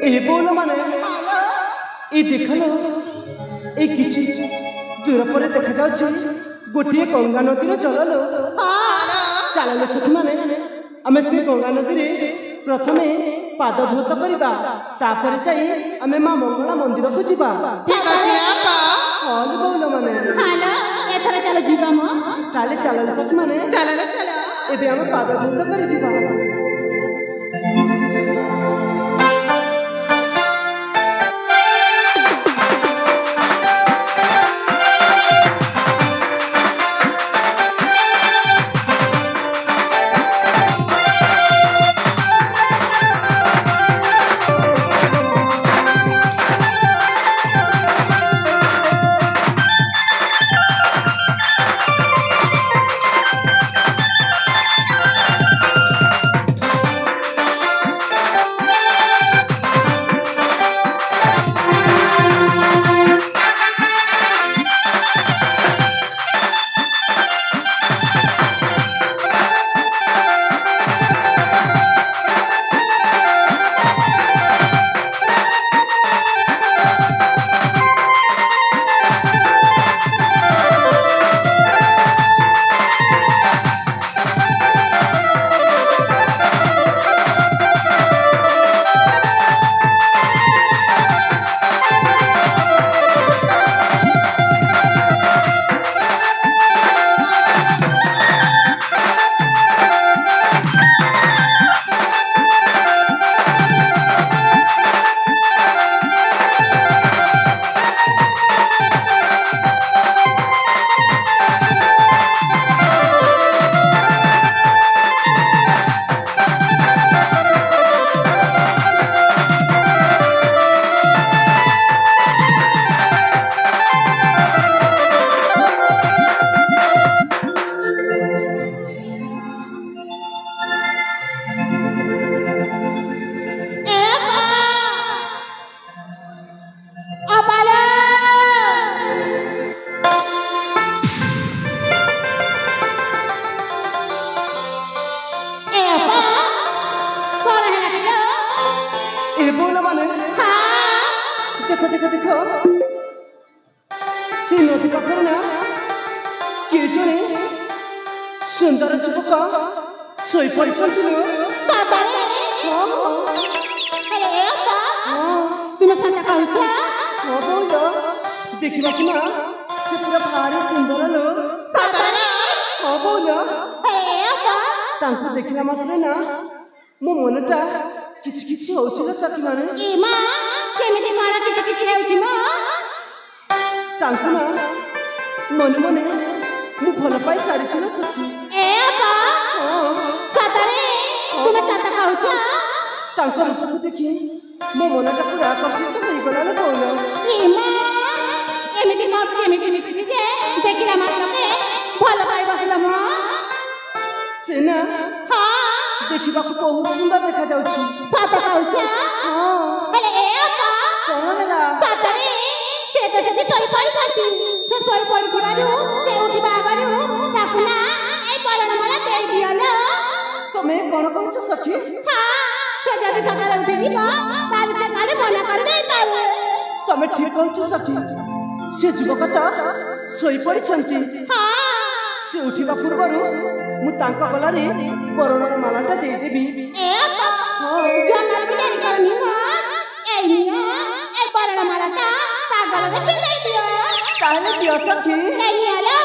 ए बोल माने ए देखलो ए किछि दूर पर देखा जाउछि गोटे गंगा नदी जल चलो सखी माने आमे से गंगा नदी रे प्रथमे पाद धौत करबा तापर जाई आमे मां मंगला मंदिर को जीवा ठीक अछि आपा हाल बोल माने हालो एथरा चलो जीवा म ताले चलो सखी माने चलो चलो एबे आमे पाद धौत कर जीवा देखो से नदी पाखर ना किए जड़े सुंदर चुपक सोई पड़ी देखा कि ना से पूरा भारी सुंदर लो देखला मात्र ना मो मनटा किछि किछि होउछि सखी माने ए मां केमिति मारा किछि किछि हेउछि म तांको ना मन मने मु भल पाई सारी छि ना सखी ए बा सतरे तुमे चाता खाउछ तांको रूप को देखि मो मनटा पूरा आकर्षित होई गला न कोन ए मां एमिति म केमिति मिति जे देखिला मात्र के भल पाई बसला म सेना देखिबा को बहुत सुंदर देखा जाउछि सात खाउछ हेले ए अपा कोन होला सातरे से सोई पड़ी छथि से सोई पड़ी थिबारु से उठी बाबारु ताकुना ए परण मला देई दियलो तमे कोन कहछ सखी से जदी सकाळे उठी दिबा ताल ते काले मना कर दे पावे तमे ठीक कहछ सखी से जुबक त सोई पड़ी छंती से उठिबा पूर्वरु मु तांका गलारे परणर मालाटा दे देबी ए जमल बिचारी करनी म ए निया ए परण मालाटा ता गलारे पिंदाई दियो ताले दियो सखी ए निया ला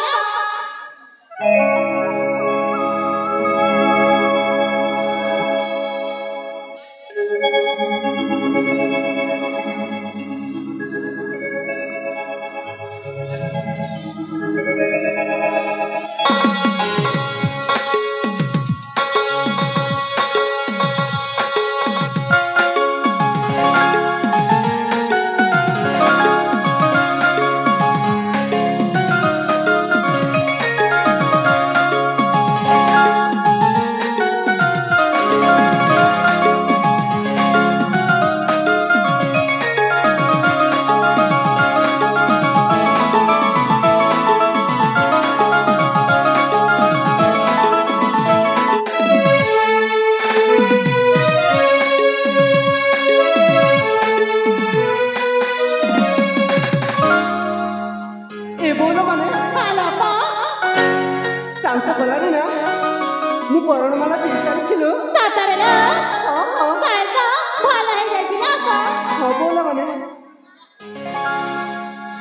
ହଁ ବୋଲା ମାନେ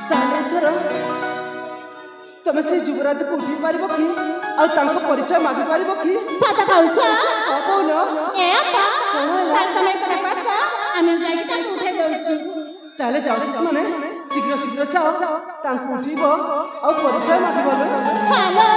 ତାହେଲେ ଏଥର ତମେ ସେ ଯୁବରାଜକୁ ଉଠେଇ ପାରିବ କି ଆଉ ତାଙ୍କ ପରିଚୟ ମାଗି ପାରିବ କି? ସତ କହୁଛ? ହଁ ବୋଲ। ଏ ଅପା ତାହେଲେ ତମେ ଏଥର ଆସ ଆମେ ଯାଇକି ତାକୁ ଉଠେଇ ଦଉଛୁ। ତାହେଲେ ଯାଅ ମାନେ ଶୀଘ୍ର ଶୀଘ୍ର ଯାଅ ତାଙ୍କୁ ଉଠେଇବ ଆଉ ପରିଚୟ ମାଗିବ। ହ୍ୟାଲୋ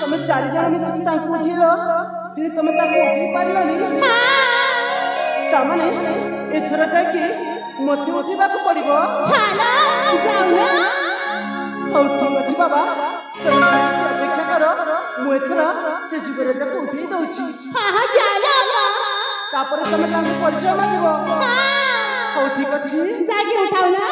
ତମେ ଚାରି ଜଣ ମିଶିକି ତାଙ୍କୁ ଉଠେଇଲ କିନ୍ତୁ ତମେ ତାଙ୍କୁ ଉଠେଇ ପାରିଲନି। ତାମାନେ ଏଥର ଯାଇକି ମୋତେ ଉଠେଇବାକୁ ପଡିବ। ହଉ ଠିକ ଅଛି ବାବା, ତମେ ଅପେକ୍ଷା କର, ମୁଁ ଏଥର ସେ ଯୁବରାଜକୁ ଉଠେଇ ଦଉଛି। ତାପରେ ତମେ ତାଙ୍କୁ ପରିଚୟ ମାଗିବ। ହଉ ଠିକ ଅଛି, ଯାଇକି ଉଠାଉ ନା।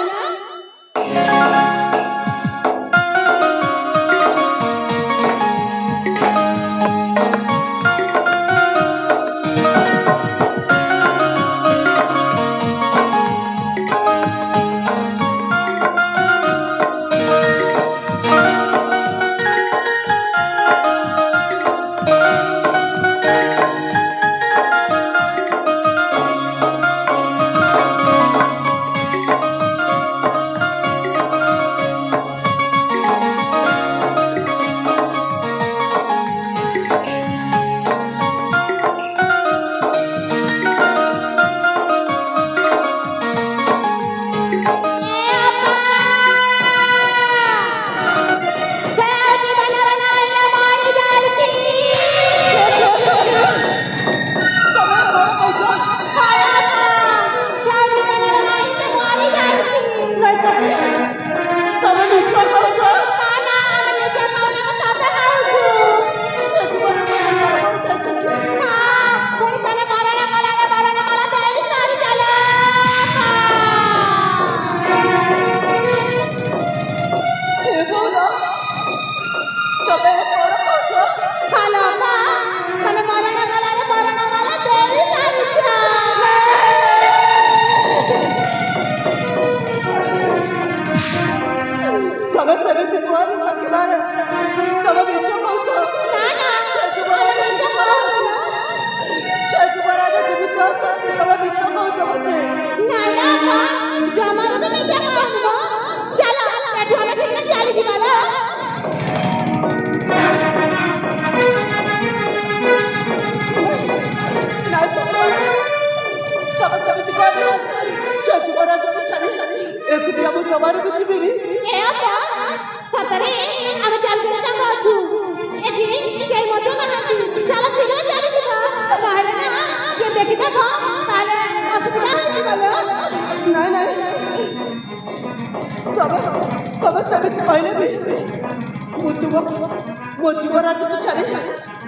ମୋ ଜୀବରାଜ ତୁ ଛାଡ଼ି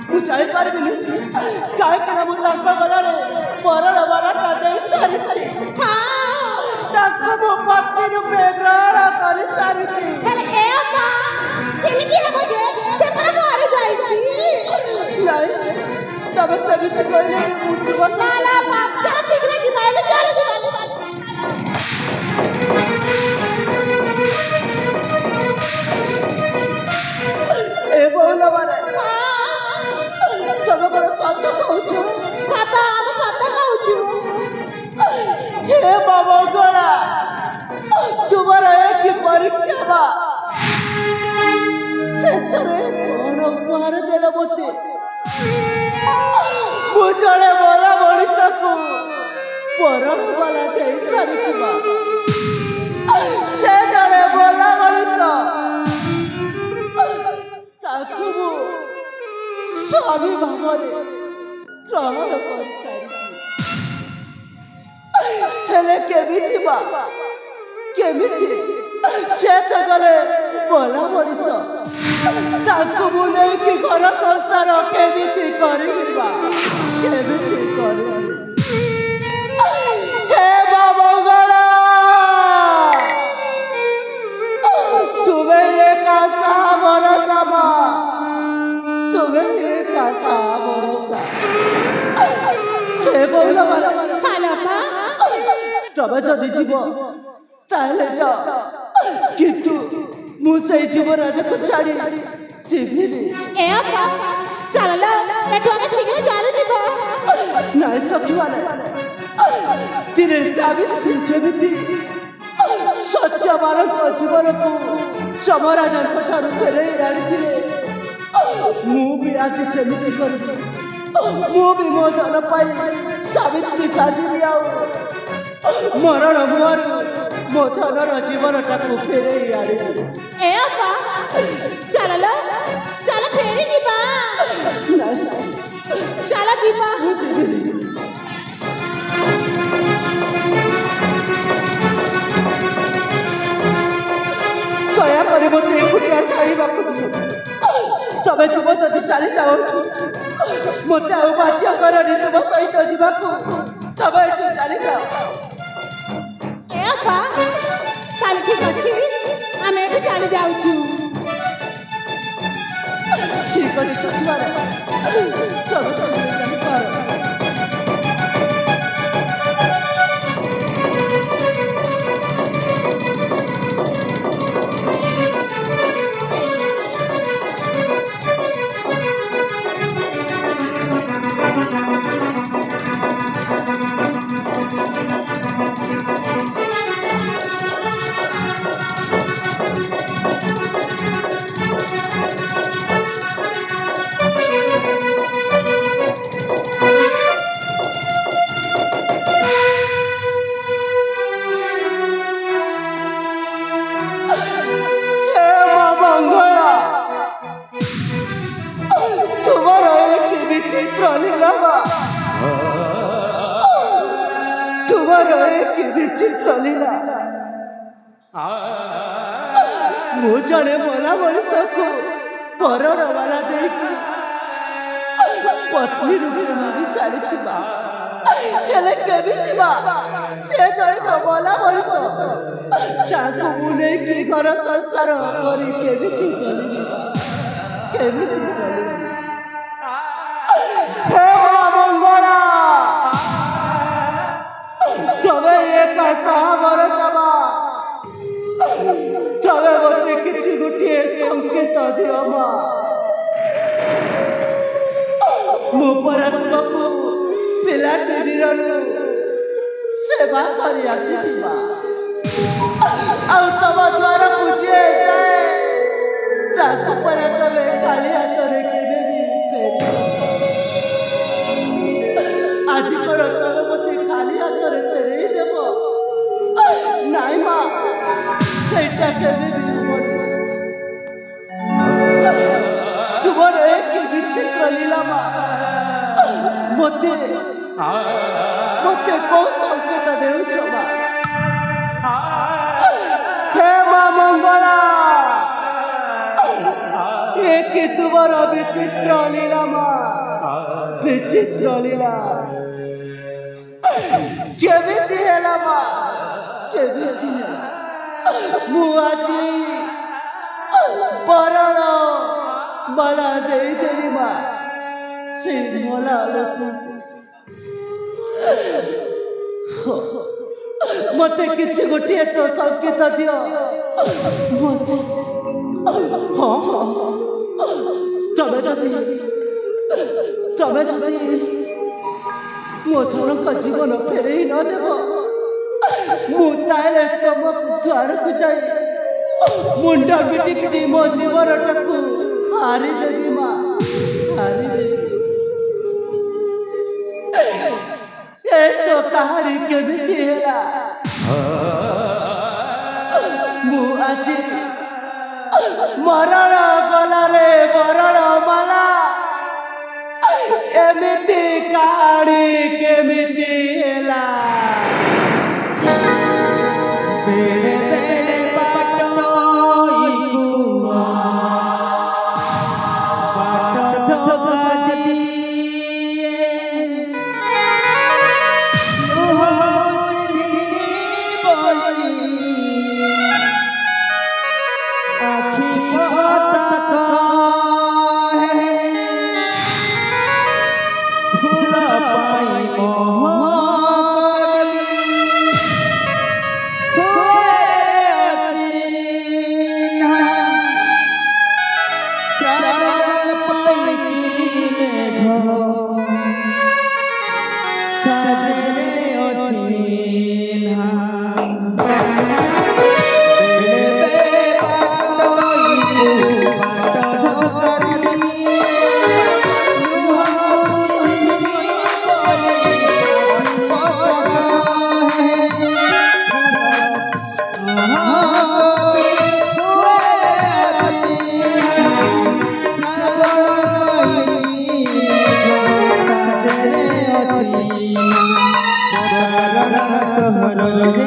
ମୁଁ ଯାଇପାରିବିନି କାହିଁକିନା ମୁଁ ତାଙ୍କ ଗଲାରେ ମରଣ ବାରଟା ଦେଇ ସାରିଛି ତାଙ୍କୁ ମୋ ପତ୍ନୀ ରୂପେ ଗ୍ରହଣ କରିସାରିଛି। ନାଇଁ ତମେ ସେମିତି କହିଲେ ଏ ବହୁଲ ମାନେ ତମେ କଣ ସତ କହୁଛ? ହେ ମଙ୍ଗଳା ତୁମର କି ପରୀକ୍ଷା ବା ଶେଷରେ କଣ ଉପହାର ଦେଲ ମୋତେ? ମୁଁ ଜଣେ ମରା ମଣିଷକୁ ପରଣ ବାଲା ଦେଇ ସାରିଛି ବା ସେ ଜଣେ ମରା ମଣିଷ ତାକୁ ମୁଁ ସ୍ୱାମୀ ଭାବରେ ଗ୍ରହଣ କରିସାରିଛି। ହେଲେ କେମିତି ବା କେମିତି ସେ ତ ଗଲେ ମରା ମଣିଷ ତାଙ୍କୁ ମୁଁ ନେଇକି ଘର ସଂସାର କେମିତି କରିବି ବା କେମିତି କରିବି? ହେ ମଙ୍ଗଳା ତୁମେ ଏକା ସାହା ଭରସା ମା ତୁମେ ଏକା ସାହା ଭରସା। ହେ ବହୁଲ ମାନେ ତମେ ଯଦି ଯିବ ତାହେଲେ ଯାଅ କିନ୍ତୁ ମୁଁ ସେଇ ଯୁବରାଜକୁ ଛାଡ଼ି ଯିବିନି। ନାଇଁ ସଖିମାନେ ଦିନେ ସାବିତ୍ରୀ ଯେମିତି ସତ୍ୟବାନଙ୍କ ଜୀବନକୁ ଯମରାଜଙ୍କ ଠାରୁ ଫେରାଇ ଆଣିଥିଲେ ମୁଁ ବି ଆଜି ସେମିତି କରିବି। ମୁଁ ବି ମୋ ଧନ ପାଇଁ ସାବିତ୍ରୀ ସାଜିବି ଆଉ ମରଣ ମୁହଁରୁ ମୋ ଧନର ଜୀବନଟାକୁ ଫେରାଇ ଆଣିବି। ଚାଲ ଫେରି ଯିବା। ଚାଲ ଯିବା। ଦୟାକରି ମୋତେ ଏକୁଟିଆ ଛାଡ଼ିବାକୁ ଦିଅ। ତମେ ଯିବ ଯଦି ଚାଲି ଯାଅ ମୋତେ ଆଉ ବାଧ୍ୟ କରନି ତୁମ ସହିତ ଯିବାକୁ। ତମେ ଏଠୁ ଚାଲିଯାଅ। ତାହେଲେ ଠିକ ଅଛି ଆମେ ଏଠୁ ଚାଲି ଯାଉଛୁ। ଠିକ ଅଛି ସଖିମାନେ ତମେ ଜାଣିପାର। ମୁଁ ଜଣେ ମଲା ମଣିଷକୁ ପରଣ ବାଲା ଦେଇକି ପତ୍ନୀ ରୂପେ ଭାବି ସାରିଛି ବା ହେଲେ କେମିତି ବା ସେ ଜଣେ ମଲା ମଣିଷ ତାକୁ ମୁଁ ନେଇକି ଘର ସଂସାର କରି କେମିତି ଚଳିବି କେମିତି ଚଳିବି? ହେ ମଙ୍ଗଳା ତମେ ଏକା ସାହା ଭରସା ମା ତମେ ମୋତେ କିଛି ଗୋଟିଏ ସଂକେତ ଦିଅ ମା। ମୁଁ ପରା ତୁମକୁ ପିଲାଟି ଦିନରୁ ସେବା କରି ଆସିଛି ମା ଆଉ ତମ ଦ୍ୱାରକୁ ଯିଏ ଯାଏ ତାକୁ ପରା ତମେ ଖାଲି ହାତରେ କେବେ ବି ଫେରି ଆଜି କଣ ତମେ ମୋତେ ଖାଲି ହାତରେ ଫେରେଇ ଦେବ? ନାଇଁ ମା ସେଇଟା କେବେ ବି ହବନି। ତୁମର କି ବିଚିତ୍ର ଲୀଳା ମା ମୋତେ କୋଉ ସଂକେତ ଦେଉଛ ମା? ହେ ମା ମଙ୍ଗଳା कि तुम्हारा विचित्र लीला माँ विचित्र लीला केमिति हेला माँ केमिति मुआजी बरण मला देई देली माँ से मला मते किछि गोटिए तो संकेत दियो मते हाँ तमे जदि मो धनक जीवन फेरे न देव मु ताले तुम द्वार को जाई मुंड पिटी पिटी मो जीवन टाकू हारी देवी माँ हारी देवी ए तो कहानी केमिति हेला मु आज मरण गला रे मरण माला एमिति कहानी केमिति हेला बेड़े बेड़े बाटो इकुआ बाटो धोखा दिए सहर रे